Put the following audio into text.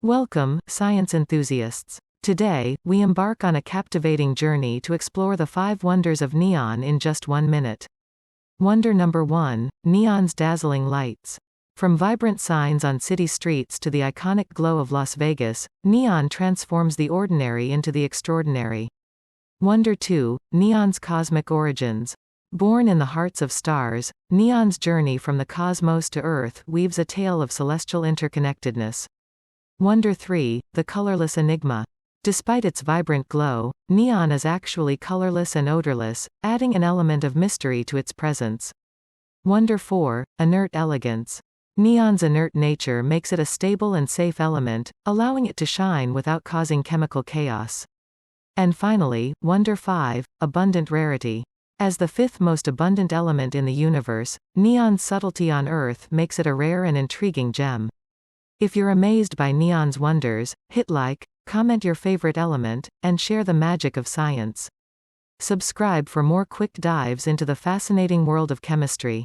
Welcome, science enthusiasts. Today, we embark on a captivating journey to explore the 5 wonders of neon in just 1 minute. Wonder number 1, neon's dazzling lights. From vibrant signs on city streets to the iconic glow of Las Vegas, neon transforms the ordinary into the extraordinary. Wonder 2, neon's cosmic origins. Born in the hearts of stars, neon's journey from the cosmos to Earth weaves a tale of celestial interconnectedness. Wonder 3, the colorless enigma. Despite its vibrant glow, neon is actually colorless and odorless, adding an element of mystery to its presence. Wonder 4, inert elegance. Neon's inert nature makes it a stable and safe element, allowing it to shine without causing chemical chaos. And finally, Wonder 5, abundant rarity. As the 5th most abundant element in the universe, neon's subtlety on Earth makes it a rare and intriguing gem. If you're amazed by neon's wonders, hit like, comment your favorite element, and share the magic of science. Subscribe for more quick dives into the fascinating world of chemistry.